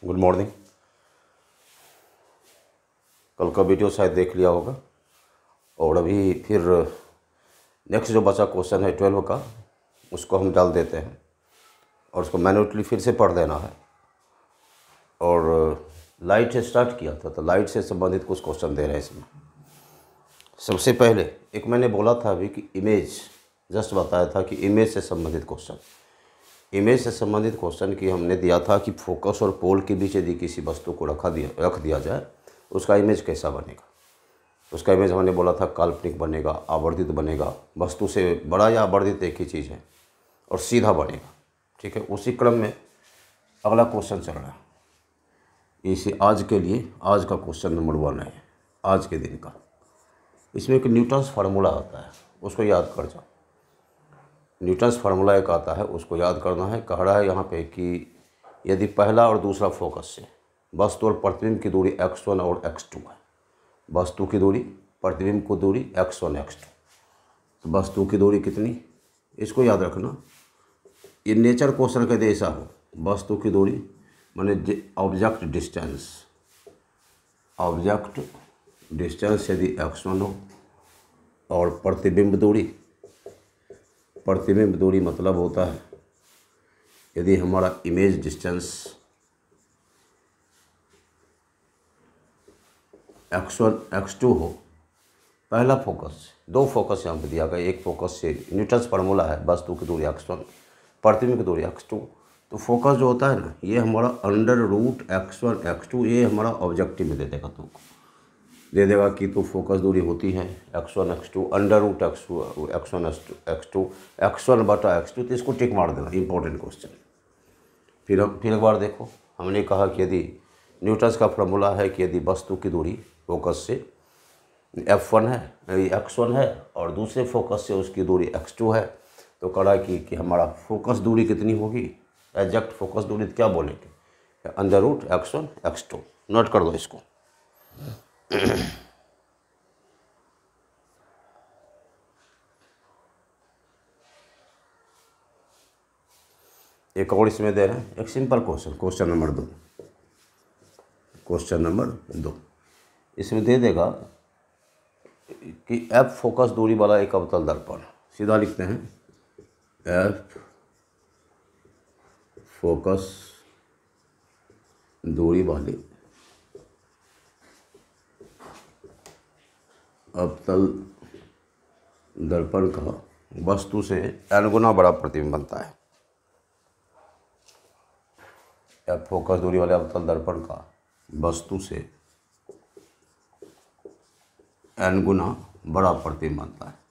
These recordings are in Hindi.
Good morning. कल का वीडियो शायद देख लिया होगा और अभी फिर नेक्स्ट जो बचा क्वेश्चन है 12 का, उसको हम डाल देते हैं और उसको मैन्युअली फिर से पढ़ देना है। और लाइट से स्टार्ट किया था तो लाइट से संबंधित कुछ क्वेश्चन दे रहे हैं इसमें। सबसे पहले एक मैंने बोला था अभी कि इमेज, जस्ट बताया था कि इमेज से संबंधित क्वेश्चन, इमेज से संबंधित क्वेश्चन की हमने दिया था कि फोकस और पोल के बीच यदि किसी वस्तु को रख दिया जाए उसका इमेज कैसा बनेगा। उसका इमेज हमने बोला था काल्पनिक बनेगा, आवर्धित बनेगा, वस्तु से बड़ा या आवर्धित एक ही चीज़ है, और सीधा बनेगा। ठीक है, उसी क्रम में अगला क्वेश्चन चल रहा है। इसे आज के लिए आज का क्वेश्चन नंबर 1 है, आज के दिन का। इसमें एक न्यूटन्स फार्मूला आता है, उसको याद कर जाओ। न्यूटन्स फार्मूला एक आता है, उसको याद करना है। कह रहा है यहाँ पे कि यदि पहला और दूसरा फोकस से वस्तु और प्रतिबिंब की दूरी x1 और x2 है, वस्तु की दूरी, प्रतिबिंब की दूरी x1 x2, तो वस्तु की दूरी कितनी, इसको याद रखना। ये नेचर क्वेश्चन के जैसा हो। वस्तु की दूरी माने ऑब्जेक्ट डिस्टेंस, ऑब्जेक्ट डिस्टेंस यदि x1 हो और प्रतिबिंब दूरी, प्रतिबिंब दूरी मतलब होता है यदि हमारा इमेज डिस्टेंस x1 x2 हो, पहला फोकस, दो फोकस यहाँ पे दिया गया, एक फोकस से न्यूटन्स फार्मूला है, वस्तु की दूरी x1, प्रतिबिंब की दूरी x2, तो फोकस जो होता है ना, ये हमारा √x1 x2, ये हमारा ऑब्जेक्टिव में दे देगा, तुमको दे देगा कि तो फोकस दूरी होती है x1 x2, √x1 x2, x1/x2, तो इसको टिक मार देना, इंपॉर्टेंट क्वेश्चन। फिर एक बार देखो, हमने कहा कि यदि न्यूटन्स का फार्मूला है कि यदि वस्तु की दूरी फोकस से f1 है, x1 है, और दूसरे फोकस से उसकी दूरी x2 है, तो कहा कि हमारा फोकस दूरी कितनी होगी, एग्जैक्ट फोकस दूरी क्या बोलेंगे, √x1 x2। नोट कर दो इसको। एक और इसमें दे रहे हैं, एक simple question, question number 2, question number 2 इसमें दे देगा कि f फोकस दूरी वाला एक अवतल दर्पण, सीधा लिखते हैं f फोकस दूरी वाले अवतल दर्पण का वस्तु से n गुना बड़ा प्रतिबिंब बनता है। f फोकस दूरी वाले अवतल दर्पण का वस्तु से n गुना बड़ा प्रतिबिंब बनता है।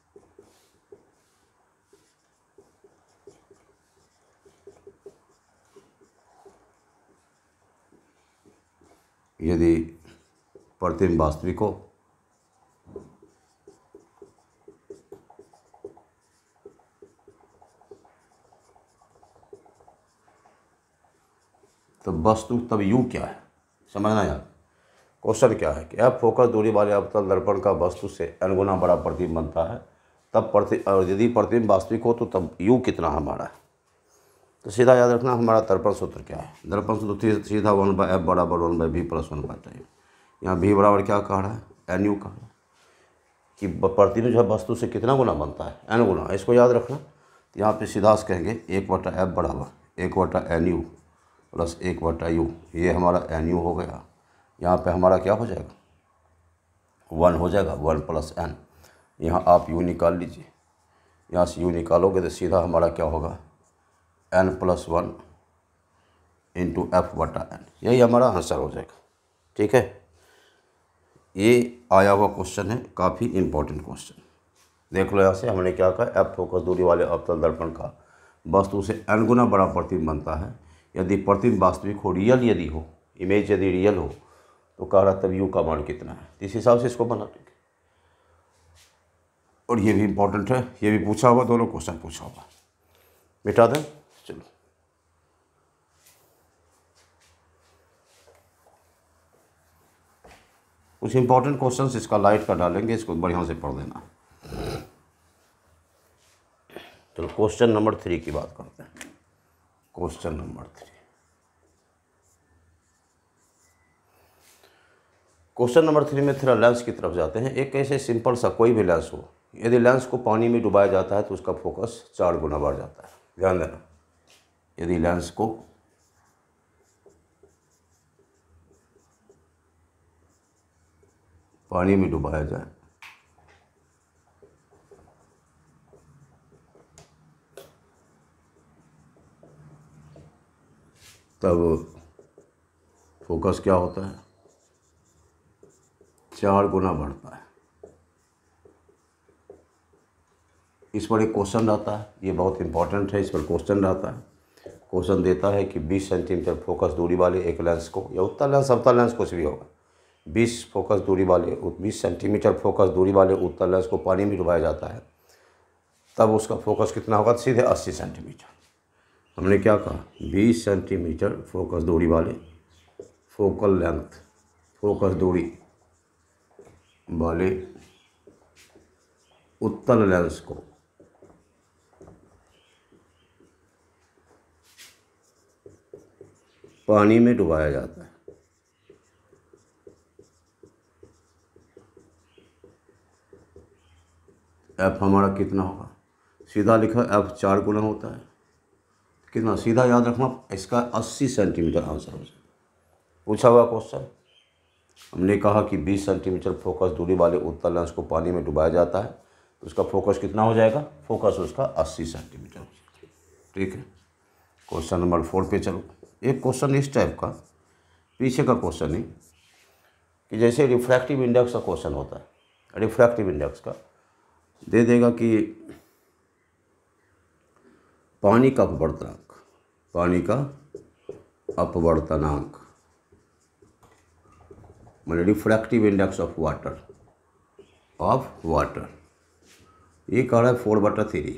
यदि प्रतिबिंब वास्तविक हो तो वस्तु तब u क्या है, समझना यार। क्वेश्चन क्या है कि f फोकस दूरी वाले अवतल दर्पण का वस्तु से n गुना बड़ा प्रतिबिंब बनता है, तब और यदि प्रतिबिंब वास्तविक हो तो तब u कितना हमारा है। तो सीधा याद रखना हमारा दर्पण सूत्र क्या है। दर्पण सूत्र सीधा 1/f बराबर 1/v + 1/टाइम। यहाँ v बराबर क्या कह रहा है, nu कह रहा है कि प्रतिबिंब जो है वस्तु से कितना गुना बनता है, n गुना, इसको याद रखना। तो यहाँ पे सीधा से कहेंगे 1/f बराबर 1/nu + 1/u, ये हमारा nu हो गया। यहाँ पे हमारा क्या हो जाएगा, 1 हो जाएगा, 1 + n। यहाँ आप u निकाल लीजिए, यहाँ से u निकालोगे तो सीधा हमारा क्या होगा, n + 1 × f/n, यही हमारा आंसर हो जाएगा। ठीक है, ये आया हुआ क्वेश्चन है, काफ़ी इम्पोर्टेंट क्वेश्चन। देख लो यहाँ से हमने क्या कहा, f फोकस दूरी वाले अवतल दर्पण का वस्तु से n गुना बड़ा प्रतिबिंब बनता है यदि प्रतिबिंब वास्तविक हो, रियल यदि हो, इमेज यदि रियल हो, तो कह रहा तब u का मान कितना है। इस हिसाब से इसको बना देंगे। और ये भी इम्पोर्टेंट है, ये भी पूछा होगा, दोनों क्वेश्चन पूछा होगा, मिटा दें। चलो कुछ इंपॉर्टेंट क्वेश्चंस इसका लाइट का डालेंगे, इसको बढ़िया से पढ़ देना। चलो क्वेश्चन नंबर 3 की बात करते हैं। क्वेश्चन नंबर 3, क्वेश्चन नंबर 3 में थोड़ा लेंस की तरफ जाते हैं। एक ऐसे सिंपल सा कोई भी लेंस हो, यदि लेंस को पानी में डुबाया जाता है तो उसका फोकस 4 गुना बढ़ जाता है। ध्यान देना, यदि लेंस को पानी में डुबाया जाए तब फोकस क्या होता है, 4 गुना बढ़ता है। इस पर एक क्वेश्चन रहता है, ये बहुत इंपॉर्टेंट है, इस पर क्वेश्चन रहता है। क्वेश्चन देता है कि 20 सेंटीमीटर फोकस दूरी वाले एक लेंस को, या उत्तल लेंस अवतल लेंस कुछ भी होगा, 20 सेंटीमीटर फोकस दूरी वाले उत्तल लेंस को पानी में डुबाया जाता है, तब उसका फोकस कितना होगा, सीधे 80 सेंटीमीटर। हमने क्या कहा, 20 सेंटीमीटर फोकस दूरी वाले फोकल लेंथ फोकस दूरी वाले उत्तल लेंस को पानी में डुबाया जाता है। एफ हमारा कितना होगा, सीधा लिखा एफ 4 गुना होता है, कितना सीधा याद रखना, इसका 80 सेंटीमीटर आंसर हो जाए। पूछा हुआ क्वेश्चन, हमने कहा कि 20 सेंटीमीटर फोकस दूरी वाले उत्तल लेंस को पानी में डुबाया जाता है तो उसका फोकस कितना हो जाएगा, फोकस उसका 80 सेंटीमीटर हो जाएगा। ठीक है, क्वेश्चन नंबर 4 पे चलो। एक क्वेश्चन इस टाइप का, पीछे का क्वेश्चन नहीं, कि जैसे रिफ्रैक्टिव इंडेक्स का क्वेश्चन होता है, रिफ्रैक्टिव इंडेक्स का दे देगा कि पानी का अपवर्तनांक मतलब रिफ्रैक्टिव इंडेक्स ऑफ वाटर, ये कह रहा है 4/3।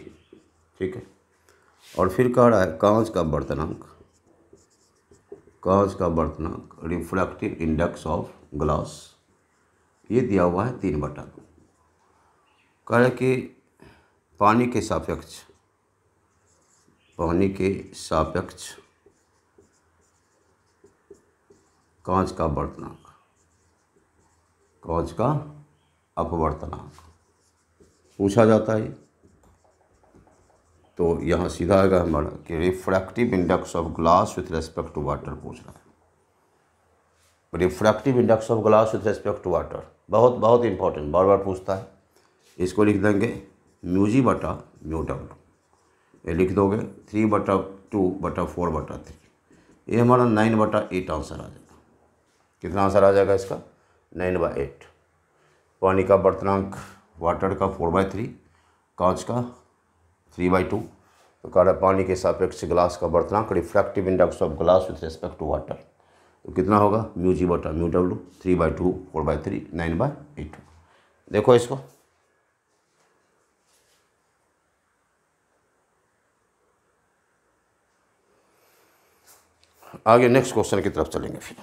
ठीक है, और फिर कह रहा है कांच का वर्तनांक रिफ्रैक्टिव इंडेक्स ऑफ ग्लास, ये दिया हुआ है 3/2। कह रहा है कि पानी के सापेक्ष कांच का अपवर्तनांक पूछा जाता है। तो यहाँ सीधा आएगा हमारा कि refractive index of glass with respect to water पूछ रहा है। Refractive index of glass with respect to water बहुत बहुत इंपॉर्टेंट, बार बार पूछता है। इसको लिख देंगे μg/μw, ये लिख दोगे 3/2/4/3, ये हमारा 9/8 आंसर आ जाएगा। कितना आंसर आ जाएगा इसका, 9/8। पानी का वर्तनांक वाटर का 4/3, कांच का 3/2। तो कह रहा है पानी के सापेक्ष ग्लास का वर्तनांक refractive index of glass with respect to water, तो कितना होगा μg/μw, 3/2 4/3 9/8। देखो इसको, आगे नेक्स्ट क्वेश्चन की तरफ चलेंगे फिर।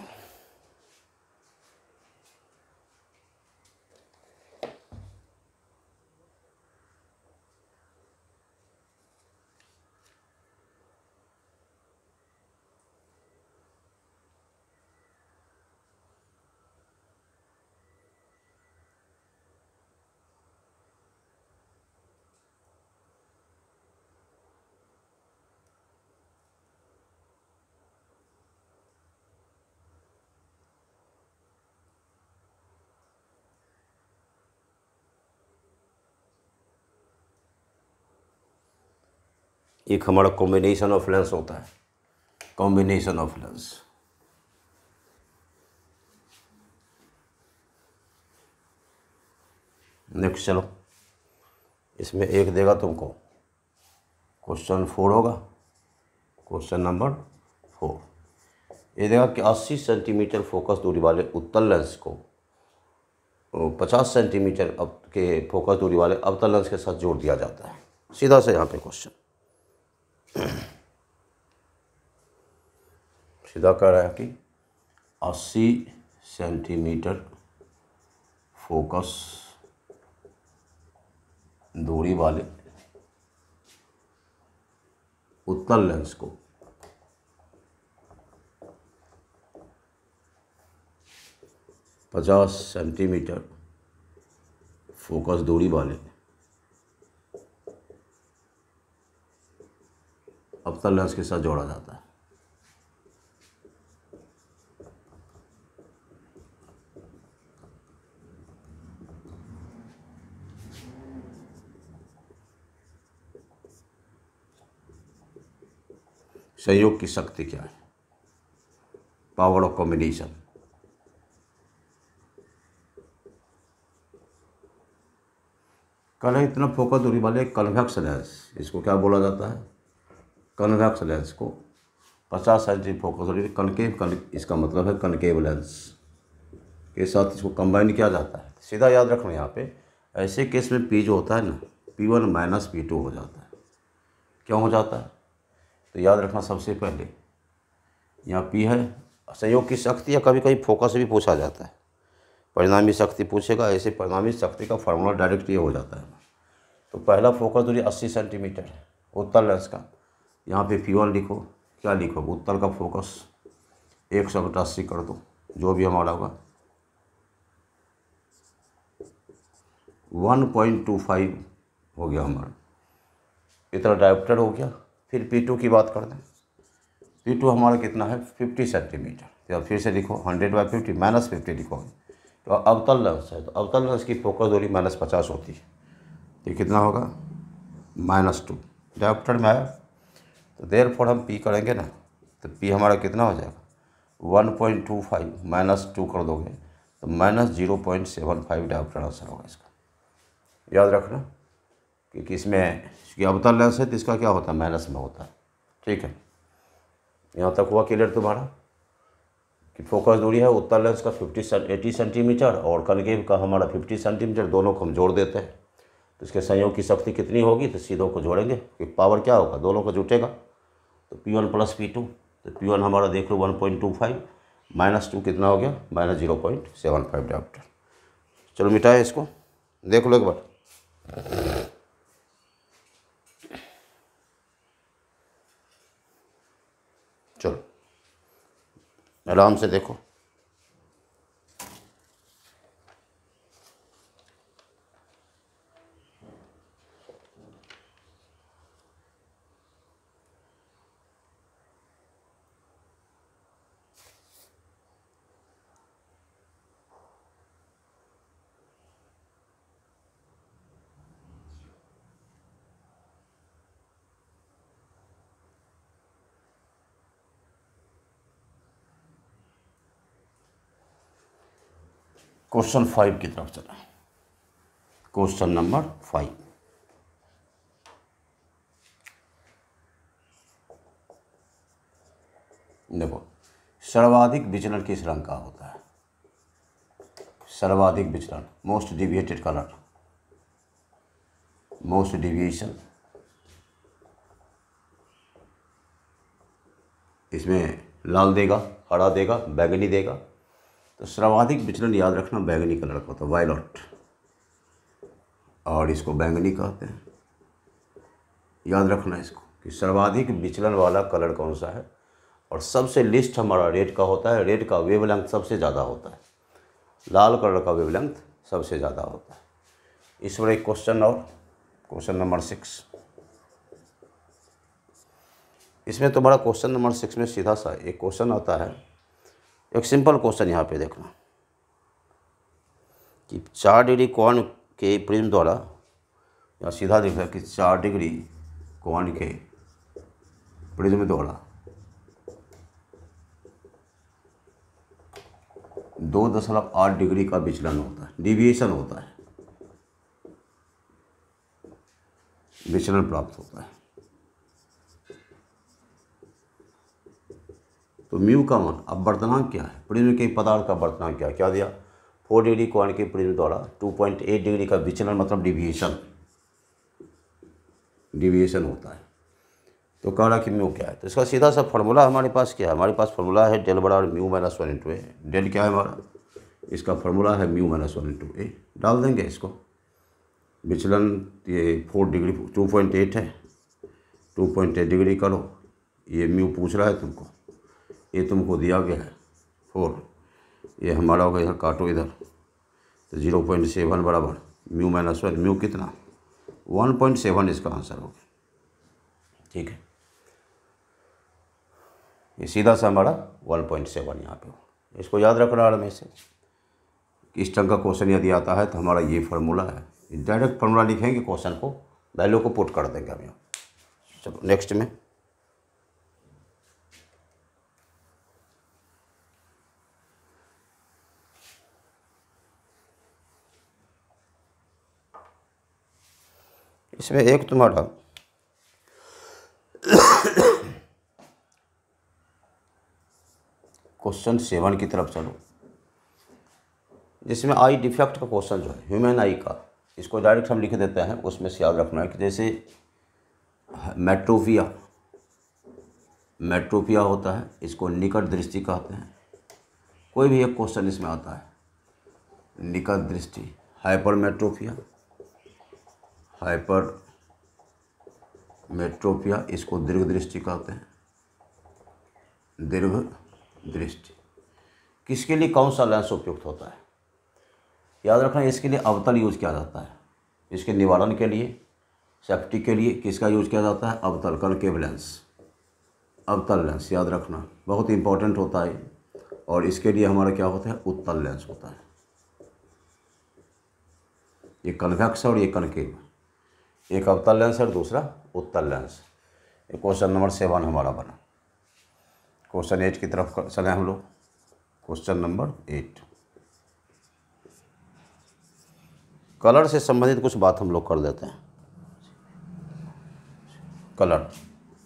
एक हमारा कॉम्बिनेशन ऑफ लेंस होता है, कॉम्बिनेशन ऑफ लेंस। नेक्स्ट चलो, इसमें एक देगा तुमको, क्वेश्चन 4 होगा, क्वेश्चन नंबर 4 ये देगा कि 80 सेंटीमीटर फोकस दूरी वाले उत्तल लेंस को 50 सेंटीमीटर के फोकस दूरी वाले अवतल लेंस के साथ जोड़ दिया जाता है। सीधा से यहाँ पे क्वेश्चन सीधा कह रहा है कि 80 सेंटीमीटर फोकस दूरी वाले उत्तल लेंस को 50 सेंटीमीटर फोकस दूरी वाले अवतल लेंस के साथ जोड़ा जाता है। संयोग की शक्ति क्या है? Power of combination. कल है इतना फोकस दूरी वाले कन्वेक्स लेंस, इसको क्या बोला जाता है? कन्वेक्स लेंस को 50 सेंटीमीटर फोकस दूरी कनकेव, इसका मतलब है कनकेव लेंस के साथ इसको कंबाइन किया जाता है। सीधा याद रखना यहाँ पे, ऐसे केस में पी जो होता है ना, P1 माइनस P2 हो जाता है। क्यों हो जाता है? तो याद रखना सबसे पहले यहाँ P है संयोग की शक्ति, या कभी कभी फोकस भी पूछा जाता है, परिणामी शक्ति पूछेगा। ऐसे परिणामी शक्ति का फार्मूला डायरेक्ट ये हो जाता है। तो पहला फोकस दूरी 80 सेंटीमीटर है उत्तल लेंस का। यहाँ पे P1 लिखो, क्या लिखो? उत्तल का फोकस 180 कर दो, जो भी हमारा होगा 1.25 हो गया हमारा, इतना डायोप्टर हो गया। फिर P2 की बात कर दें, P2 हमारा कितना है? 50 सेंटीमीटर। तो फिर से लिखो 100/50 माइनस 50 लिखोगे तो अवतल लेंस है, तो अवतल लेंस की फोकस दूरी -50 होती है। तो कितना होगा? -2 डायोप्टर में आया। तो देयरफॉर हम P करेंगे ना, तो P हमारा कितना हो जाएगा? 1.25 -2 कर दोगे तो -0.75 डायोप्टर आंसर होगा इसका। याद रखना क्योंकि इसमें अवतल लेंस है तो इसका क्या होता है? माइनस में होता है। ठीक है, यहाँ तक हुआ क्लियर तुम्हारा कि फोकस दूरी है उत्तल लेंस का 80 सेंटीमीटर और कनकेव का हमारा 50 सेंटीमीटर, दोनों को हम जोड़ देते हैं। तो इसके संयोग की शक्ति कितनी होगी? तो सीधों को जोड़ेंगे कि पावर क्या होगा? दोनों को जुटेगा तो P1 प्लस P2। तो P1 हमारा देख लो 1.25 -2 कितना हो गया? -0.75 डायोप्टर। चलो मिटाए इसको, देख लो एक बार। चलो आराम से देखो। क्वेश्चन 5 की तरफ चला। क्वेश्चन नंबर 5, देखो सर्वाधिक विचलन किस रंग का होता है? सर्वाधिक विचलन, most deviated colour, most deviation. इसमें लाल देगा, हरा देगा, बैगनी देगा। तो सर्वाधिक विचलन याद रखना बैगनी कलर का होता है, वायलट, और इसको बैंगनी कहते हैं। याद रखना इसको कि सर्वाधिक विचलन वाला कलर कौन सा है, और सबसे लिस्ट हमारा रेड का होता है। रेड का वेवलेंथ सबसे ज़्यादा होता है, लाल कलर का वेवलेंथ सबसे ज़्यादा होता है। इस पर एक क्वेश्चन और, क्वेश्चन नंबर 6। इसमें तुम्हारा क्वेश्चन नंबर 6 में सीधा सा एक क्वेश्चन आता है, एक सिंपल क्वेश्चन यहाँ पे देखना कि 4 डिग्री कोण के प्रिज्म द्वारा, या सीधा दिख रहा है कि 4 डिग्री कोण के प्रिज्म द्वारा 2.8 डिग्री का विचलन होता है, डिविएशन होता है, विचलन प्राप्त होता है। तो म्यू का मान, अब वर्तनांक क्या है? प्रिज्म के पदार्थ का वर्तनांक क्या है? क्या दिया? 4 डिग्री कोण के प्रिज्म द्वारा 2.8 डिग्री का विचलन, मतलब डिविएशन होता है। तो कह रहा कि म्यू क्या है? तो इसका सीधा सा फार्मूला हमारे पास क्या है? हमारे पास फार्मूला है डेल बराबर म्यू माइनस 1 इंटू ए। डेल क्या है हमारा? इसका फार्मूला है म्यू माइनस 1 इंटू ए। डाल देंगे इसको, विचलन ये 4 डिग्री 2.8 है, 2.8 डिग्री करो। ये म्यू पूछ रहा है तुमको, ये तुमको दिया गया है 4, ये हमारा होगा, इधर काटो इधर, तो 0.7 बराबर म्यू माइनस 1, म्यू कितना 1.7 इसका आंसर होगा। ठीक है, ये सीधा सा हमारा 1.7 यहाँ पे हो। इसको याद रखना है हमें से। इस ढंग का क्वेश्चन यदि आता है तो हमारा ये फार्मूला है, डायरेक्ट फार्मूला लिखेंगे, क्वेश्चन को वैल्यू को पुट कर देंगे हम यहाँ। चलो नेक्स्ट में इसमें एक तुम्हारा क्वेश्चन 7 की तरफ चलो, जिसमें आई डिफेक्ट का क्वेश्चन जो है ह्यूमन आई का, इसको डायरेक्ट हम लिख देते हैं। उसमें से याद रखना है कि जैसे मेट्रोपिया होता है, इसको निकट दृष्टि कहते हैं। कोई भी एक क्वेश्चन इसमें आता है, निकट दृष्टि, हाइपरमेट्रोपिया, इसको दीर्घ दृष्टि कहते हैं, दीर्घ दृष्टि। किसके लिए कौन सा लेंस उपयुक्त होता है, याद रखना, इसके लिए अवतल यूज किया जाता है। इसके निवारण के लिए, सेफ्टी के लिए किसका यूज किया जाता है, अवतल, कनकेव लेंस, अवतल लेंस, याद रखना बहुत इंपॉर्टेंट होता है। और इसके लिए हमारा क्या होता है, उत्तल लेंस होता है। ये कन्वेक्स और ये कनकेव, एक अवतल लेंस और दूसरा उत्तल लेंस। ये क्वेश्चन नंबर 7 हमारा बना। क्वेश्चन 8 की तरफ चले हम लोग। क्वेश्चन नंबर 8, कलर से संबंधित कुछ बात हम लोग कर देते हैं। कलर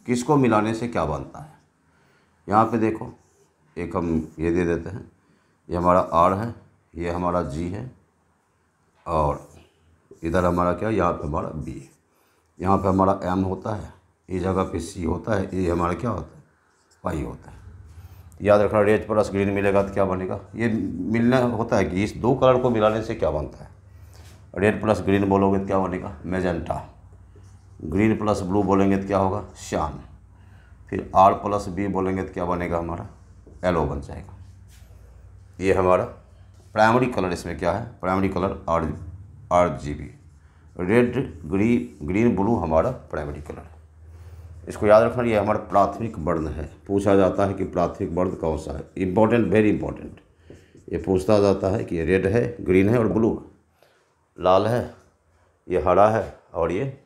किसको मिलाने से क्या बनता है, यहाँ पे देखो, एक हम ये दे देते हैं, ये हमारा R है, ये हमारा G है, और इधर हमारा क्या, यहाँ पे हमारा B है, यहाँ पे हमारा M होता है, इस जगह पे C होता है, ये हमारा क्या होता है, पाई होता है। याद रखना, रेड प्लस ग्रीन मिलेगा तो क्या बनेगा, ये मिलना होता है कि इस दो कलर को मिलाने से क्या बनता है। रेड प्लस ग्रीन बोलोगे तो क्या बनेगा, मैजेंटा। ग्रीन प्लस ब्लू बोलेंगे तो क्या होगा, शान। फिर R प्लस B बोलेंगे तो क्या बनेगा, हमारा येलो बन जाएगा। ये हमारा प्राइमरी कलर, इसमें क्या है, primary colour RGB, red green blue हमारा प्राइमरी कलर है। इसको याद रखना, ये हमारा प्राथमिक वर्ण है। पूछा जाता है कि प्राथमिक वर्ण कौन सा है, इंपॉर्टेंट, वेरी इंपॉर्टेंट। ये पूछता जाता है कि ये रेड है, ग्रीन है और ब्लू है, लाल है, ये हरा है, और ये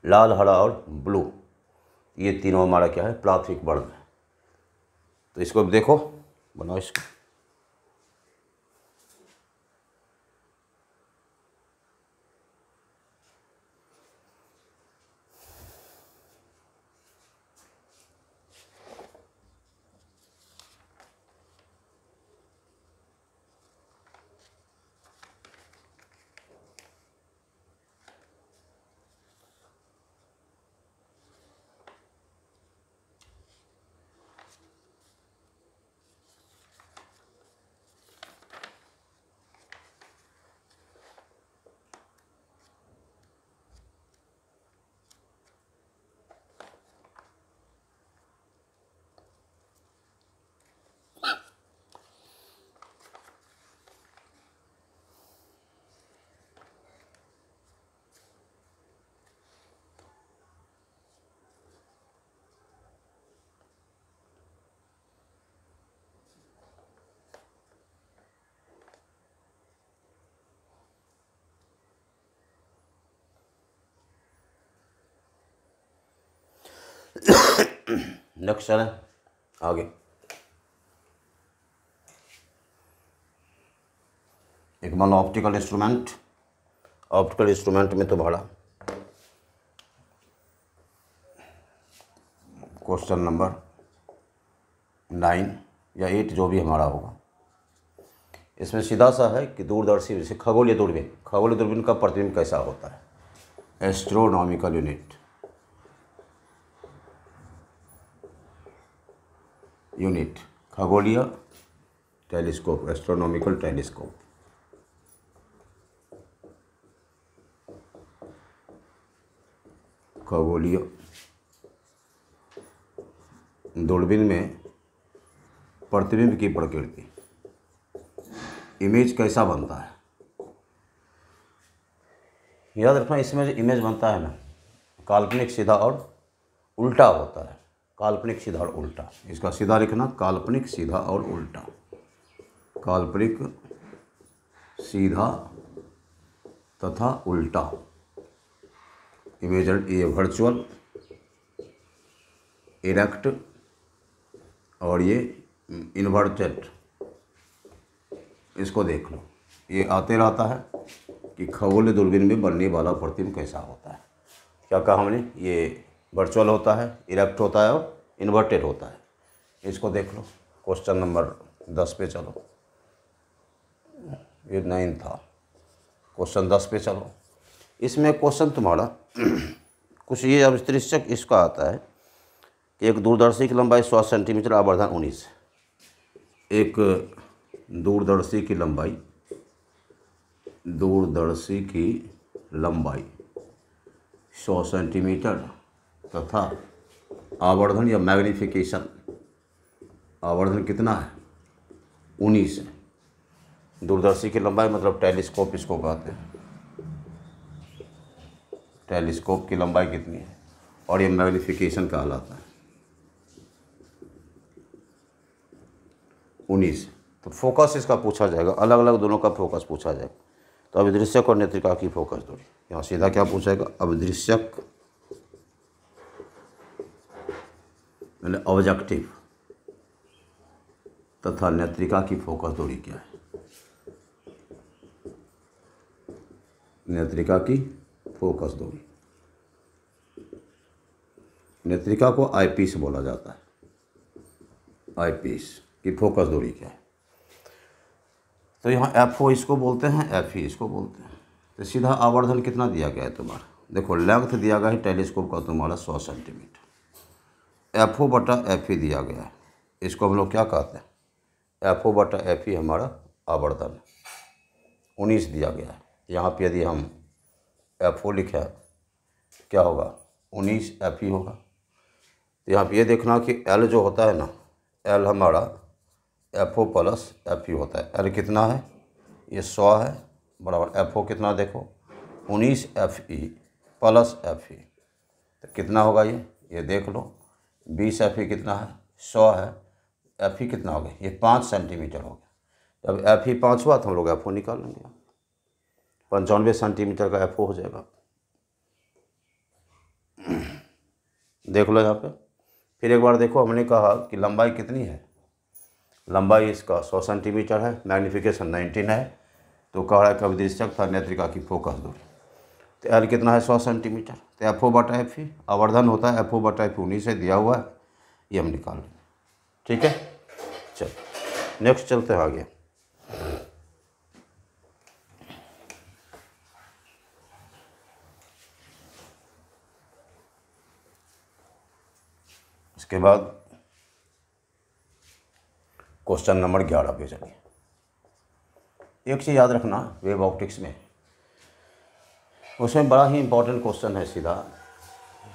लाल, हरा और ब्लू, ये तीनों हमारा क्या है, प्राथमिक वर्ण है। तो इसको देखो, बनाओ इसको। नेक्स्ट चलें आगे। एक मान लो ऑप्टिकल इंस्ट्रूमेंट, ऑप्टिकल इंस्ट्रूमेंट में तुम्हारा क्वेश्चन नंबर 9 या 8 जो भी हमारा होगा, इसमें सीधा सा है कि दूरदर्शी, जैसे खगोलीय दूरबीन का प्रतिबिंब कैसा होता है, एस्ट्रोनॉमिकल यूनिट, खगोलीय टेलीस्कोप, एस्ट्रोनॉमिकल टेलीस्कोप। खगोलीय दूरबीन में प्रतिबिंब की प्रकृति, इमेज कैसा बनता है? याद रखना, इसमें जो इमेज बनता है ना, काल्पनिक, सीधा और उल्टा होता है। काल्पनिक, सीधा और उल्टा। इसका सीधा लिखना, काल्पनिक, सीधा और उल्टा। काल्पनिक, सीधा तथा उल्टा। इमेज ये वर्चुअल, इरेक्ट और ये इन्वर्टेड। इसको देख लो, ये आते रहता है कि खगोलीय दूरबीन में बनने वाला प्रतिबिंब कैसा होता है। क्या कहा हमने? ये वर्चुअल होता है, इरेक्ट होता है और इन्वर्टेड होता है। इसको देख लो। क्वेश्चन नंबर 10 पे चलो। ये 9 था, क्वेश्चन 10 पे चलो। इसमें क्वेश्चन तुम्हारा कुछ ये अब दृश्यक इसका आता है कि एक दूरदर्शी की लंबाई 100 सेंटीमीटर, आवर्धन 19। एक दूरदर्शी की लंबाई 100 सेंटीमीटर तथा आवर्धन या मैग्नीफिकेशन, आवर्धन कितना है? 19 है। दूरदर्शी की लंबाई मतलब टेलीस्कोप इसको कहते हैं। टेलीस्कोप की लंबाई कितनी है? और ये मैग्नीफिकेशन कहलाता है 19। तो फोकस इसका पूछा जाएगा, अलग अलग दोनों का फोकस पूछा जाएगा। तो अभिदृश्यक और नेत्रिका की फोकस दूरी, यहाँ सीधा क्या पूछेगा? अभिदृश्यक मतलब ऑब्जेक्टिव तथा नेत्रिका की फोकस दूरी क्या है? नेत्रिका की फोकस दूरी, नेत्रिका को आईपीस बोला जाता है। आईपीस की फोकस दूरी क्या है? तो यहाँ एफओ इसको बोलते हैं, एफई इसको बोलते हैं। तो सीधा आवर्धन कितना दिया गया है तुम्हारा? देखो, लेंथ दिया गया है टेलीस्कोप का तुम्हारा 100 सेंटीमीटर। एफओ बटा एफई दिया गया है, इसको हम लोग क्या कहते हैं? एफओ बटा एफई हमारा आवर्धन 19 दिया गया है। यहाँ पे यदि हम एफओ लिखे क्या होगा? 19 एफई होगा। तो यहाँ पे ये देखना कि एल जो होता है ना, एल हमारा एफओ प्लस एफई होता है। एल कितना है? ये 100 है, बराबर एफओ कितना देखो? 19 एफई प्लस एफई। तो कितना होगा ये देख लो। 20 एफई कितना है? 100 है। एफई कितना हो गया? ये 5 सेंटीमीटर हो गया। जब एफई 5 हुआ तो हम लोग एफओ निकाल लेंगे। 95 सेंटीमीटर का एफओ हो जाएगा। देख लो यहाँ पे। फिर एक बार देखो, हमने कहा कि लंबाई कितनी है? लंबाई इसका 100 सेंटीमीटर है, मैग्नीफिकेशन 19 है। तो कह रहा है कि अभिदृश्यक था नेत्रिका की फोकस दूरी। तो एल कितना है? 100 सेंटीमीटर। तो एफओ बटा एफई आवर्धन होता है, एफओ बटा एफई 19 से दिया हुआ है, ये हम निकाल लेंगे। ठीक है, चल नेक्स्ट चलते हैं आगे। इसके बाद क्वेश्चन नंबर 11 पे चलिए। एक चीज़ याद रखना, वेव ऑप्टिक्स में उसमें बड़ा ही इंपॉर्टेंट क्वेश्चन है सीधा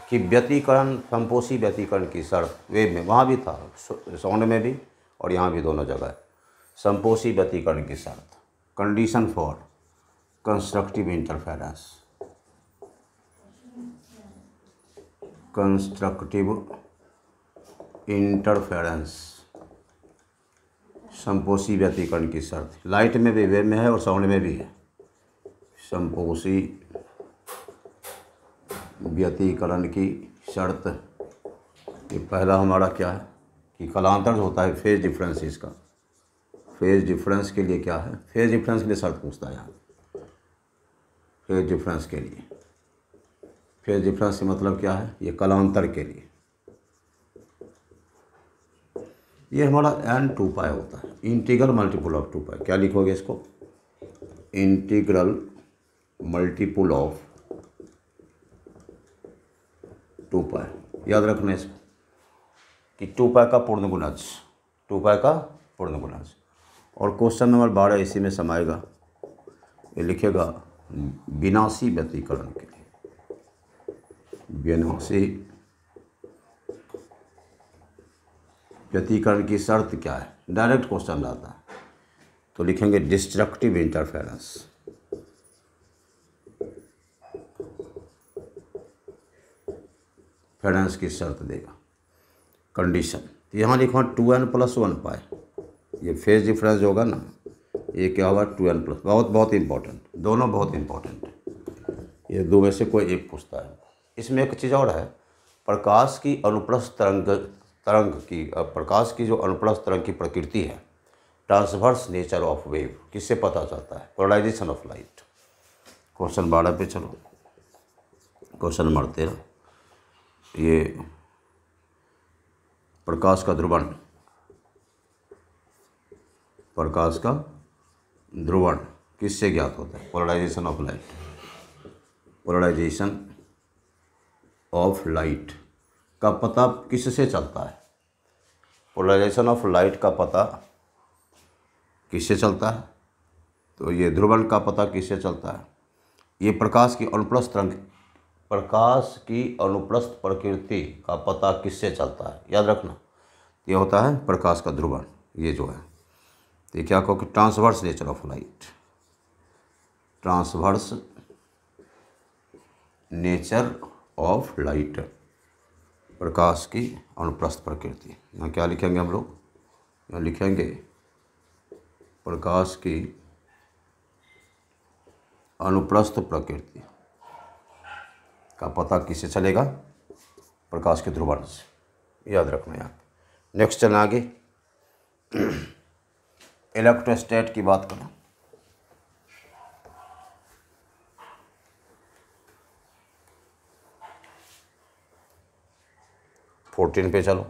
कि व्यतिकरण, संपोषी व्यतिकरण की शर्त वेव में, वहाँ भी था, साउंड में भी और यहाँ भी, दोनों जगह संपोषी व्यतिकरण की शर्त, condition for constructive interference. Constructive interference, संपोषी व्यतिकरण की शर्त। लाइट में भी, वेव में है और साउंड में भी है। संपोषी व्यतिकरण की शर्त, ये पहला हमारा क्या है कि कलांतर होता है, फेज डिफरेंस। इसका फेज डिफरेंस के लिए क्या है? फेज डिफरेंस के लिए शर्त पूछता है यहाँ। फेज डिफरेंस के लिए, फेज डिफरेंस का मतलब क्या है? ये कलांतर के लिए। ये हमारा n 2 पाई होता है, इंटीग्रल मल्टीपल ऑफ 2 पाई। क्या लिखोगे इसको? इंटीग्रल मल्टीपल ऑफ 2 पाई। याद रखना इसको कि 2 पाई का पूर्ण गुणज, 2 पाई का पूर्ण गुणज। और क्वेश्चन नंबर 12 इसी में समाएगा। ये लिखेगा विनाशी व्यतिकरण के लिए, विनाशी व्यतिकरण की शर्त क्या है? डायरेक्ट क्वेश्चन आता है। तो लिखेंगे डिस्ट्रक्टिव इंटरफेरेंस। फेरेंस की शर्त देगा, कंडीशन। तो यहाँ लिखा 2n+1 पाए, ये फेज डिफरेंस होगा ना, ये क्या होगा 2n+, बहुत इंपॉर्टेंट, दोनों बहुत इंपॉर्टेंट है। ये दो में से कोई एक पूछता है। इसमें एक चीज़ और है, प्रकाश की अनुप्रस्थ तरंग की प्रकाश की जो अनुप्रस्थ तरंग की प्रकृति है, ट्रांसवर्स नेचर ऑफ वेव, किससे पता चलता है? Polarisation of light. क्वेश्चन 12 पे चलो। क्वेश्चन नंबर 13, ये प्रकाश का ध्रुवण, प्रकाश का ध्रुवण किससे ज्ञात होता है? Polarisation of light. Polarisation of light का पता किससे चलता है? पोलराइजेशन ऑफ लाइट का पता किससे चलता है? तो ये ध्रुवण का पता किससे चलता है? ये प्रकाश की अनुप्रस्थ तरंग, प्रकाश की अनुप्रस्थ प्रकृति का पता किससे चलता है? याद रखना, ये होता है प्रकाश का ध्रुवण। ये जो है, तो ये क्या कहो कि transverse nature of light, transverse nature of light, प्रकाश की अनुप्रस्थ प्रकृति। यहाँ क्या लिखेंगे हम लोग? यहाँ लिखेंगे प्रकाश की अनुप्रस्थ प्रकृति का पता किससे चलेगा? प्रकाश के ध्रुवण से। याद रखना यहाँ। नेक्स्ट चलना आगे, इलेक्ट्रोस्टैट की बात करें। फोर्टीन पे चलो।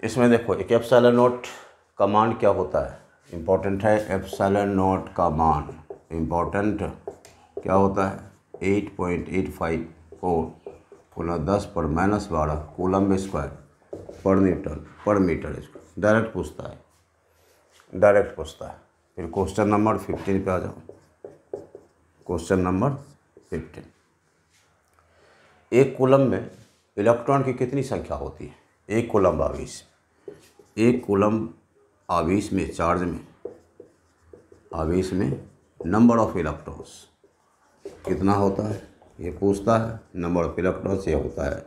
इसमें देखो, एक एप्सिलॉन नॉट का मान क्या होता है? इम्पोर्टेंट है, एप्सिलॉन नॉट का मान इम्पोर्टेंट क्या होता है? 8.854 पुनः 10⁻12 कूलम स्क्वायर पर न्यूटन पर मीटर स्क्वायर। डायरेक्ट पूछता है, डायरेक्ट पूछता है। फिर क्वेश्चन नंबर 15 पे आ जाओ। क्वेश्चन नंबर 15, एक कूलम में इलेक्ट्रॉन की कितनी संख्या होती है? एक कूलम आवेश, एक कूलम आवेश में, चार्ज में, आवेश में नंबर ऑफ इलेक्ट्रॉन्स कितना होता है? ये पूछता है। नंबर ऑफ इलेक्ट्रॉन्स ये होता है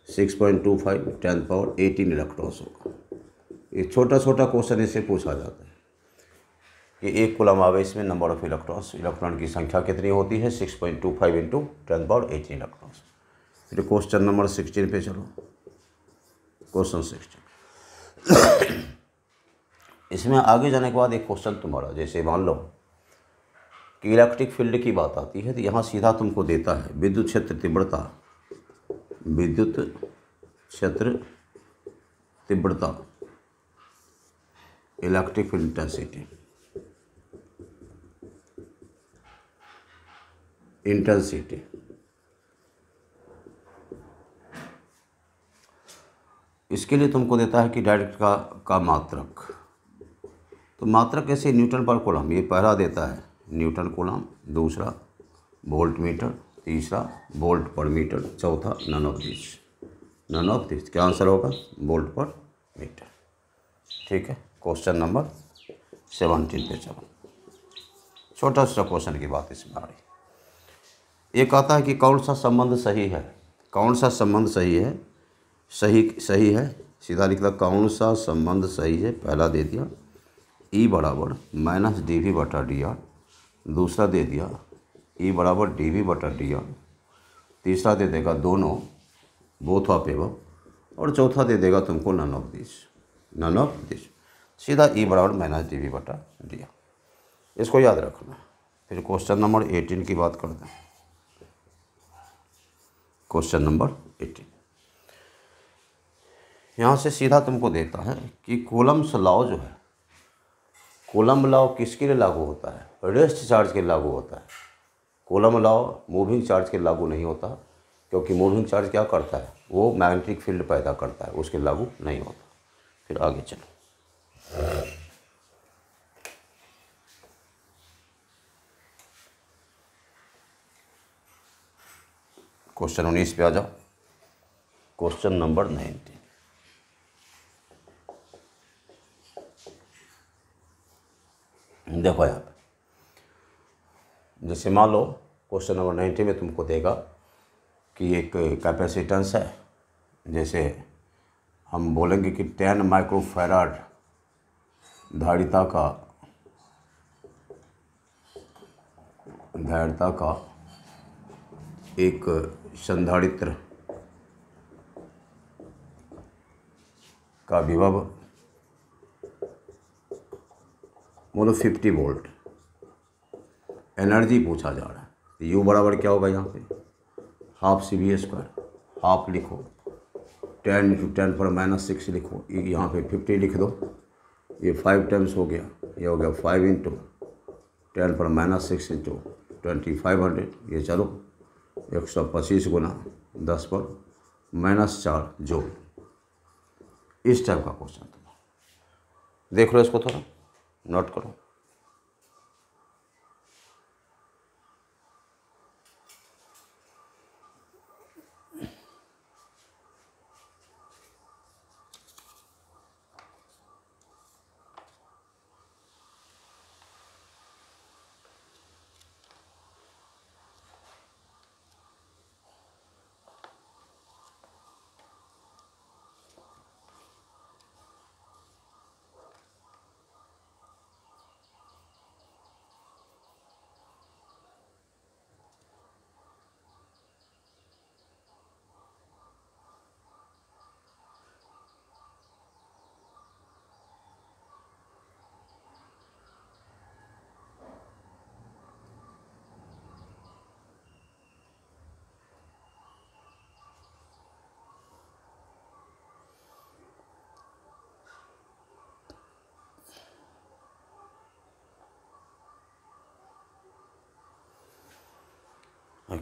6.25 10⁻18 इलेक्ट्रॉन्स होगा। ये छोटा छोटा क्वेश्चन इससे पूछा जाता है कि एक कूलम आवेश में नंबर ऑफ इलेक्ट्रॉन्स, इलेक्ट्रॉन की संख्या कितनी होती है? 6.25 × 10⁻18 इलेक्ट्रॉन्स। फिर क्वेश्चन नंबर 16 पे चलो। क्वेश्चन 16, इसमें आगे जाने के बाद एक क्वेश्चन तुम्हारा, जैसे मान लो कि इलेक्ट्रिक फील्ड की बात आती है, तो यहाँ सीधा तुमको देता है विद्युत क्षेत्र तीव्रता, विद्युत क्षेत्र तीव्रता, इलेक्ट्रिक फील्ड इंटेंसिटी, इंटेंसिटी। इसके लिए तुमको देता है कि डायरेक्ट का मात्रक। तो मात्रक कैसे? न्यूटन पर कूलम, ये पहला देता है न्यूटन कूलम, दूसरा वोल्ट मीटर, तीसरा वोल्ट पर मीटर, चौथा none of this. None of this क्या आंसर होगा? Volt per metre. ठीक है। क्वेश्चन नंबर 17 पे चलो। छोटा सा क्वेश्चन की बात इसमें आ रही। एक आता है कि कौन सा संबंध सही है? कौन सा संबंध सही है? सही है, सीधा लिखता कौन सा संबंध सही है? पहला दे दिया E = -dV/dr, दूसरा दे दिया E = dV/dr, तीसरा दे देगा दोनों, बोथ ऑफ एबव, और चौथा दे देगा तुमको none of this. None of this, सीधा E = -dV/dr। इसको याद रखना। फिर क्वेश्चन नंबर 18 की बात करते हैं। क्वेश्चन नंबर 18, यहाँ से सीधा तुमको देता है कि कूलम्स लॉ जो है, कूलम लॉ किसके लिए लागू होता है? रेस्ट चार्ज के लिए लागू होता है। कूलम लॉ मूविंग चार्ज के लागू नहीं होता, क्योंकि मूविंग चार्ज क्या करता है? वो मैग्नेटिक फील्ड पैदा करता है, उसके लागू नहीं होता। फिर आगे चलो। क्वेश्चन 19 पे आ जाओ। क्वेश्चन नंबर 19, देखो यहाँ पे, जैसे मान लो क्वेश्चन नंबर 90 में तुमको देगा कि एक कैपेसिटेंस है, जैसे हम बोलेंगे कि 10 माइक्रोफैराड धारिता का एक संधारित्र का विभव बोलो 50 वोल्ट, एनर्जी पूछा जा रहा है। यू बराबर क्या होगा यहाँ पे, हाफ CV², हाफ लिखो, 10 × 10⁻⁶ लिखो, यहाँ पे 50 लिख दो, ये 5 टाइम्स हो गया, ये हो गया 5 × 10⁻⁶ × 2500, ये चलो 125 × 10⁻⁴ जूल। इस टाइप का क्वेश्चन था, देख लो इसको, थोड़ा नोट करो।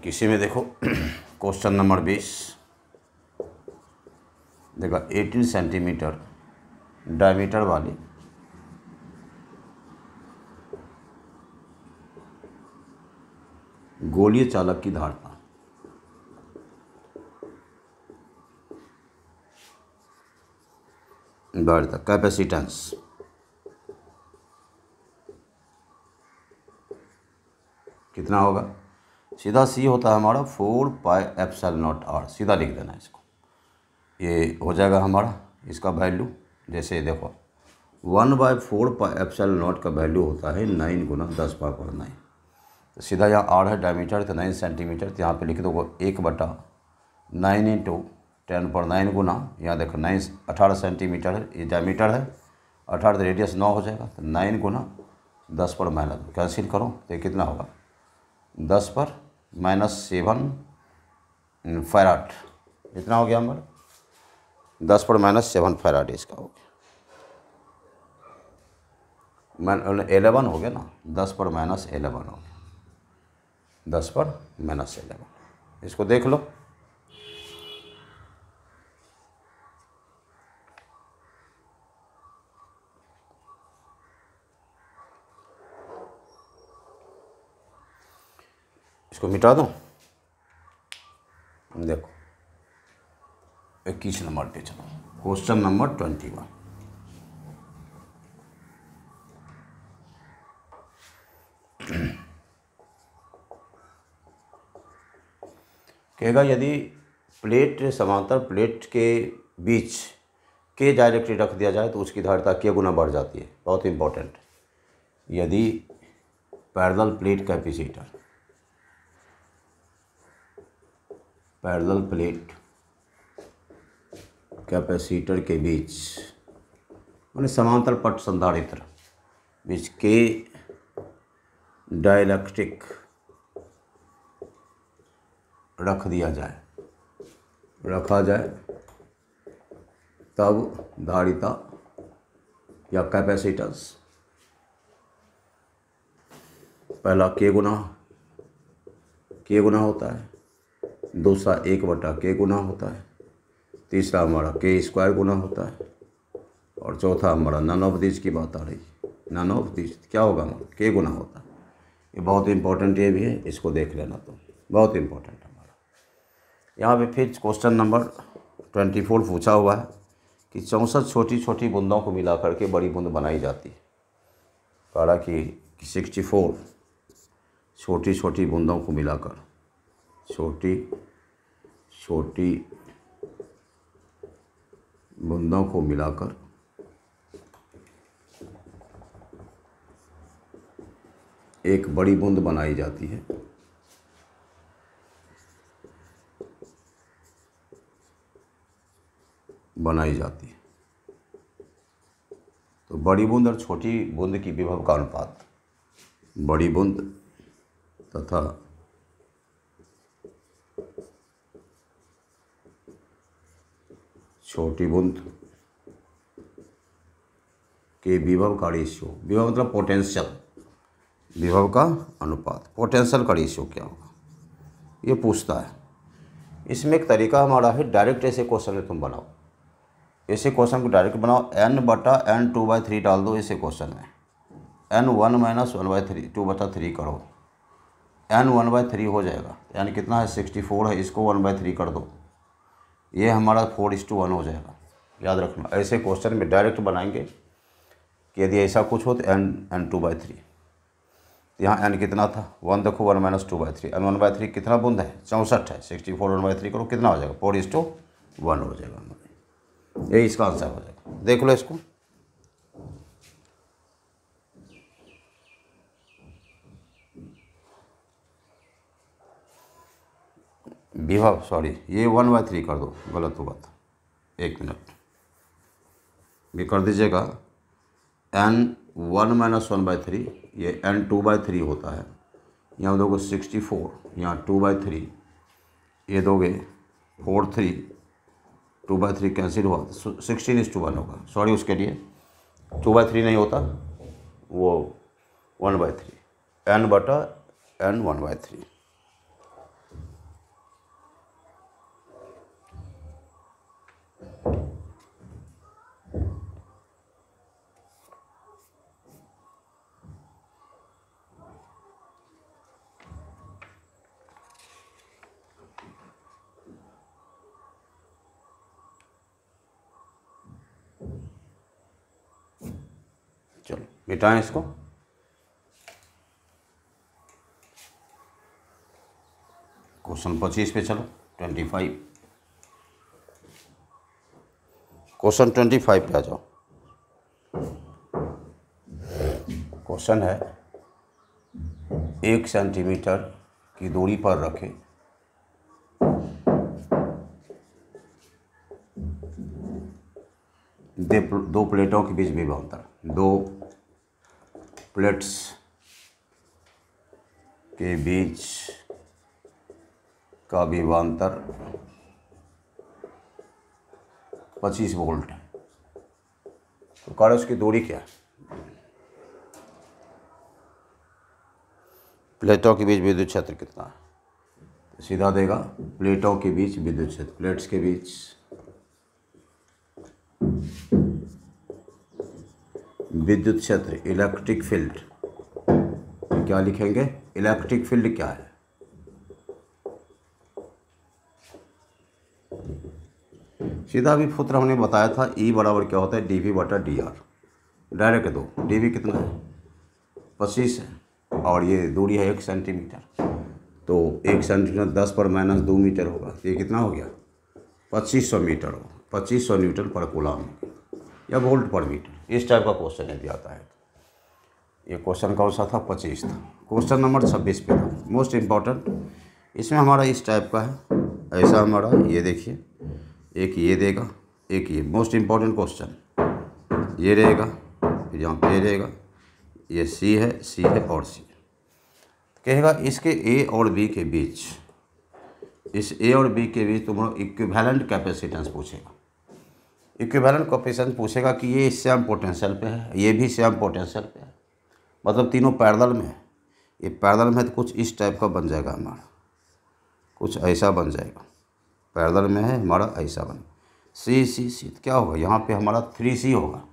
किसी में देखो क्वेश्चन नंबर 20 देखा, 18 सेंटीमीटर डायमीटर वाली गोलीय चालक की धारिता, कैपेसिटेंस कितना होगा, सीधा सी होता है हमारा 4πε0r, सीधा लिख देना इसको, ये हो जाएगा हमारा इसका वैल्यू। जैसे देखो 1/4πε0 का वैल्यू होता है 9 × 10⁻⁹, तो सीधा यहाँ r है, डायमीटर तो 9 सेंटीमीटर, तो यहाँ पे लिख दोगे 1/9 × 10⁻⁹ गुना, यहाँ देखो 18 सेंटीमीटर है, ये डायमीटर है, 18 तो रेडियस 9 हो जाएगा, तो 9 × 10⁻⁻, कैंसिल करो तो ये कितना होगा 10⁻⁷ फैराड, इतना हो गया हमारा 10⁻⁷ फैराड, इसका हो गया 11 हो गया ना, 10⁻11 हो गया, 10⁻11। इसको देख लो, इसको मिटा दूँ, देखो 21 नंबर पे चलो, क्वेश्चन नंबर 21। कहेगा यदि प्लेट समांतर प्लेट के बीच के डायरेक्टली रख दिया जाए तो उसकी धारिता के गुना बढ़ जाती है, बहुत इंपॉर्टेंट। यदि पैरेलल प्लेट कैपेसिटर के बीच माने समांतर पट संधारित्र बीच के डाइलेक्ट्रिक रखा जाए तब धारिता या कैपेसिटेंस पहला के गुना होता है, दूसरा 1/k गुना होता है, तीसरा हमारा k² गुना होता है, और चौथा हमारा नन ऑफ दिस की बात आ रही है। नन ऑफ दिस क्या होगा हमारा k गुना होता है। ये बहुत इंपॉर्टेंट ये भी है, इसको देख लेना, तो बहुत इंपॉर्टेंट हमारा। यहाँ पे फिर क्वेश्चन नंबर 24 पूछा हुआ है कि 64 छोटी छोटी बूंदों को मिला करके बड़ी बूंद बनाई जाती है। कह रहा कि 64 छोटी छोटी बूंदों को मिलाकर, छोटी छोटी बूंदों को मिलाकर एक बड़ी बूंद बनाई जाती है। तो बड़ी बूंद और छोटी बूंद की विभव का अनुपात, बड़ी बूंद तथा छोटी बूंद के विभव का रेशियो, विभव मतलब पोटेंशियल, विभव का अनुपात, पोटेंशियल का रेशियो क्या होगा, ये पूछता है। इसमें एक तरीका हमारा है, डायरेक्ट ऐसे क्वेश्चन में तुम बनाओ, ऐसे क्वेश्चन को डायरेक्ट बनाओ, n/n2/3 डाल दो ऐसे क्वेश्चन में, n1 - 1/3 2/3 करो, n1/3 हो जाएगा, यानी कितना है 64 है, इसको 1/3 कर दो, ये हमारा 4:1 हो जाएगा। याद रखना, ऐसे क्वेश्चन में डायरेक्ट बनाएंगे कि यदि ऐसा कुछ हो तो n2/3, यहाँ n कितना था 1, देखो 1 - 2/3, n1/3 कितना बूंद है 64 है, 64 1/3 करो, कितना हो जाएगा 4:1 हो जाएगा, यही इसका आंसर हो जाएगा। देख लो इसको, विभव, सॉरी ये 1/3 कर दो, गलत हुआ था, 1 मिनट, ये कर दीजिएगा, n1 - 1/3, ये n2/3 होता है, यहाँ दोगे 64, यहाँ 2/3, ये दोगे 4/3, 2/3 कैंसिल हुआ, 16:1 होगा, सॉरी उसके लिए 2/3 नहीं होता, वो 1/3, n/n 1/3। चलो मिटाएं इसको, क्वेश्चन 25 पे चलो, 25, क्वेश्चन 25 पे आ जाओ। क्वेश्चन है 1 सेंटीमीटर की दूरी पर रखे दो प्लेटों के बीच विभवांतर, दो प्लेट्स के बीच का विभवांतर 25 वोल्ट है, तो कार्य उसकी दूरी क्या है, प्लेटों के बीच विद्युत क्षेत्र कितना है, तो सीधा देगा प्लेटों के बीच विद्युत क्षेत्र, प्लेट्स के बीच विद्युत क्षेत्र, इलेक्ट्रिक फील्ड, क्या लिखेंगे, इलेक्ट्रिक फील्ड क्या है, सीधा भी सूत्र हमने बताया था, E बराबर क्या होता है dV/dr, डायरेक्ट दो, dV कितना है 25 है, और ये दूरी है 1 सेंटीमीटर, तो 1 सेंटीमीटर 10 पर -2 मीटर होगा, तो ये कितना हो गया 2500 मीटर होगा, 2500 न्यूटन पर कूलम या वोल्ट पर मीटर। इस टाइप का क्वेश्चन यदि आता है, ये क्वेश्चन कौन सा था 25 था। क्वेश्चन नंबर 26 पे था, मोस्ट इम्पॉर्टेंट, इसमें हमारा इस टाइप का है, ऐसा हमारा ये देखिए, एक ये देगा, एक ये, मोस्ट इम्पॉर्टेंट क्वेश्चन ये रहेगा, फिर यहाँ पे ये रहेगा, ये सी है और सी, कहेगा इसके ए और बी के बीच, इस ए और बी के बीच तुम्हारा इक्विवेलेंट कैपेसिटेंस पूछेगा, इक्विवेलेंट कैपेसिटेंस पूछेगा कि ये सेम पोटेंशियल पे है, ये भी सेम पोटेंशियल पे है, मतलब तीनों पैरेलल में है, ये पैरेलल में है तो कुछ इस टाइप का बन जाएगा हमारा, कुछ ऐसा बन जाएगा, पैरेलल में है हमारा ऐसा बन, सी तो क्या होगा यहाँ पे हमारा 3C होगा।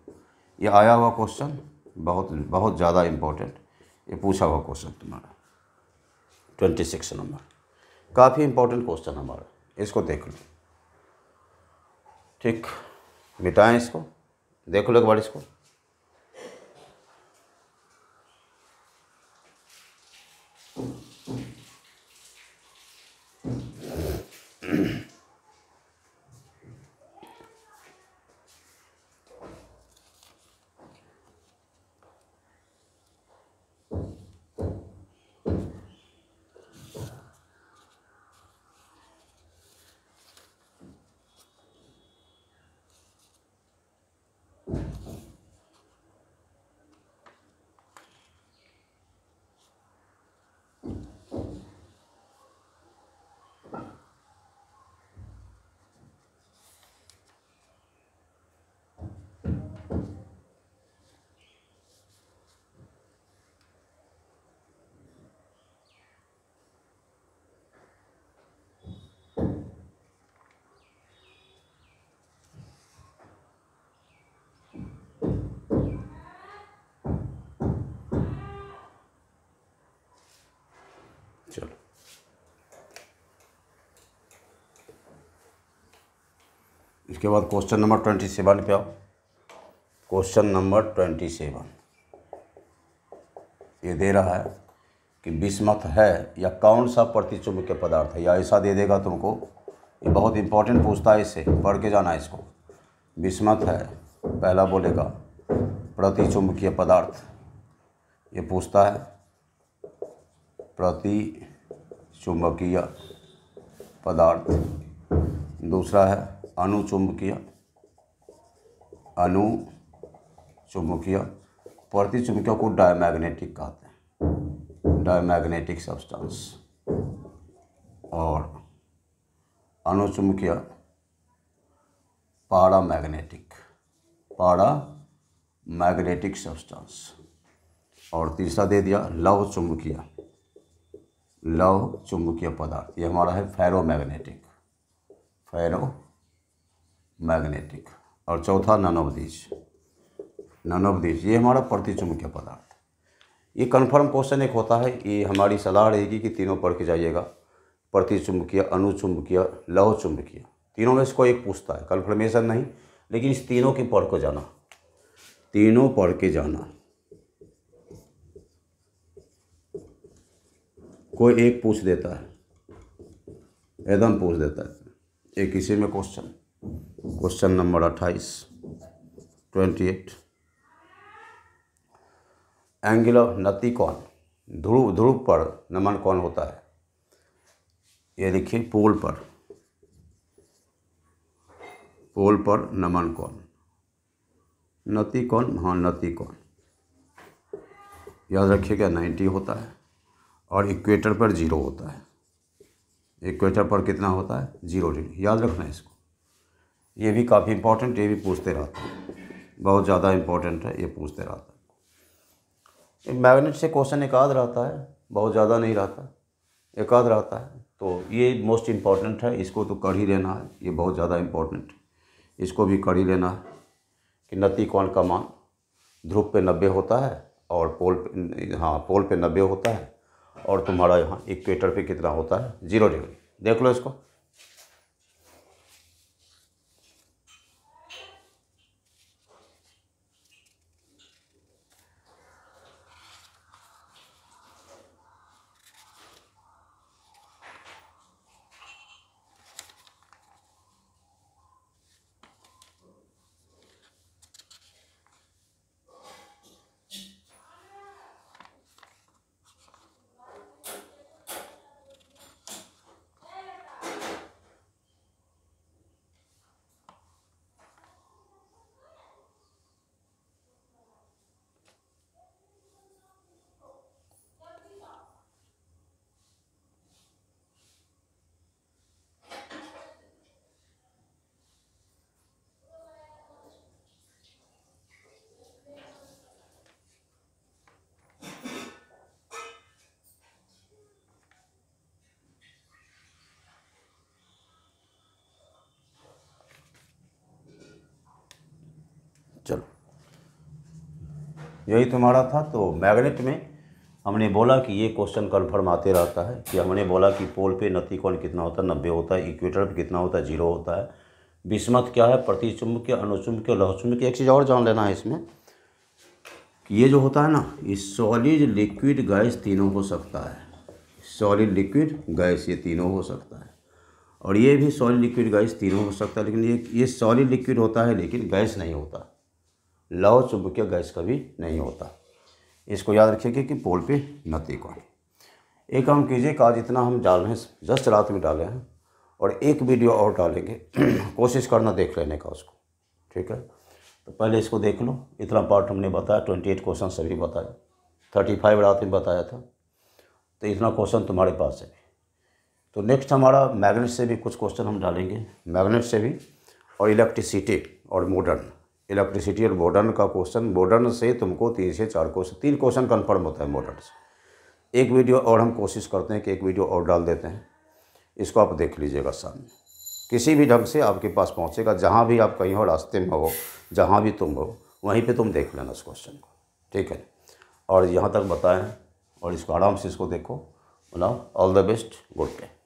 ये आया हुआ क्वेश्चन बहुत बहुत ज़्यादा इम्पोर्टेंट, ये पूछा हुआ क्वेश्चन तुम्हारा 26 नंबर, काफ़ी इम्पोर्टेंट क्वेश्चन हमारा, इसको देख लो, ठीक, मिटाएं इसको, देख लो एक बार इसको, चलो, इसके बाद क्वेश्चन नंबर 27 पे आओ। क्वेश्चन नंबर 27 ये दे रहा है कि बिस्मथ है या कौन सा प्रतिचुंबकीय पदार्थ है, या ऐसा दे देगा तुमको। ये बहुत इंपॉर्टेंट पूछता है, इससे पढ़ के जाना है इसको। बिस्मथ है, पहला बोलेगा प्रतिचुंबकीय पदार्थ, ये पूछता है प्रतिचुंबकीय पदार्थ। दूसरा है अनुचुंबकीय, अनुचुंबकीय। प्रतिचुंबकीय को डायमैग्नेटिक कहते हैं, डायमैग्नेटिक सब्सटेंस। और अनुचुंबकीय पारामैग्नेटिक, पारामैग्नेटिक सब्सटेंस। और तीसरा दे दिया लव चुंबकीय, लव चुंबकीय पदार्थ, ये हमारा है फेरोमैग्नेटिक, फेरोमैग्नेटिक। और चौथा ननोवधीज, ननोवधीज ये हमारा प्रतिचुंबकीय पदार्थ। ये कन्फर्म क्वेश्चन एक होता है, ये हमारी सलाह रहेगी कि तीनों पढ़ के जाइएगा। प्रतिचुंबकीय, अनुचुंबकीय, लव चुंबकीय, तीनों में से कोई एक पूछता है, कन्फर्मेशन नहीं, लेकिन इस तीनों की पढ़ के जाना, तीनों पढ़ के जाना। कोई एक पूछ देता है, एकदम पूछ देता है। एक इसी में क्वेश्चन नंबर 28 एंगल ऑफ नति कौन, ध्रुव पर नमन कौन होता है। ये लिखिए पोल पर नमन कौन, नति कौन, हाँ नति कौन, याद रखिएगा 90 होता है। और इक्वेटर पर 0 होता है। इक्वेटर पर कितना होता है, 0 डिग्री, याद रखना है इसको। ये भी काफ़ी इंपॉर्टेंट, ये भी पूछते रहते हैं, बहुत ज़्यादा इंपॉर्टेंट है, ये पूछते रहता है। मैग्नेट से क्वेश्चन एक आध रहता है, बहुत ज़्यादा नहीं रहता, एक आध रहता है, तो ये मोस्ट इम्पॉर्टेंट है, इसको तो कर ही लेना है, ये बहुत ज़्यादा इम्पॉर्टेंट, इसको भी कर ही लेना है कि नति कोण का मान ध्रुव पे 90 होता है और पोल पे, हाँ पोल पे 90 होता है, और तुम्हारा यहाँ इक्वेटर पे कितना होता है, 0 डिग्री। देख लो इसको। चलो, यही तुम्हारा था। तो मैग्नेट में हमने बोला कि ये क्वेश्चन कन्फर्म आते रहता है, कि हमने बोला कि पोल पे नति कोण कितना होता है, 90 होता है, इक्वेटर पे कितना होता है, 0 होता है। बिस्मथ क्या है, प्रतिचुंबकीय, अनुचुंबकीय, लौहचुंबकीय। एक चीज़ और जान लेना है इसमें कि ये जो होता है ना, ये सॉलिड, लिक्विड, गैस तीनों हो सकता है। सॉलिड, लिक्विड, गैस, ये तीनों हो सकता है। और ये भी सॉलिड, लिक्विड, गैस तीनों हो सकता है, लेकिन ये सॉलिड लिक्विड होता है लेकिन गैस नहीं होता। लौह चुंबकीय गैस कभी नहीं होता। इसको याद रखिएगा कि पोल पे मत को। एक काम कीजिए कि आज इतना हम डाल रहे हैं, जस्ट रात में डाले हैं, और एक वीडियो और डालेंगे कोशिश करना देख लेने का उसको, ठीक है। तो पहले इसको देख लो, इतना पार्ट हमने बताया, 28 क्वेश्चन सभी बताया, 35 रात में बताया था, तो इतना क्वेश्चन तुम्हारे पास है। तो नेक्स्ट हमारा मैग्नेट से भी कुछ क्वेश्चन हम डालेंगे, मैग्नेट से भी, और इलेक्ट्रिसिटी और मॉडर्न, इलेक्ट्रिसिटी और मॉडर्न का क्वेश्चन। मॉडर्न से तुमको 3 से 4 क्वेश्चन, 3 क्वेश्चन कन्फर्म होता है मॉडर्न से। एक वीडियो और हम कोशिश करते हैं कि एक वीडियो और डाल देते हैं, इसको आप देख लीजिएगा सामने, किसी भी ढंग से आपके पास पहुंचेगा। जहां भी आप कहीं हो, रास्ते में हो, जहां भी तुम हो, वहीं पे तुम देख लेना उस क्वेश्चन को, ठीक है। और यहाँ तक बताएं, और इसको आराम से इसको देखो। All the best, good day.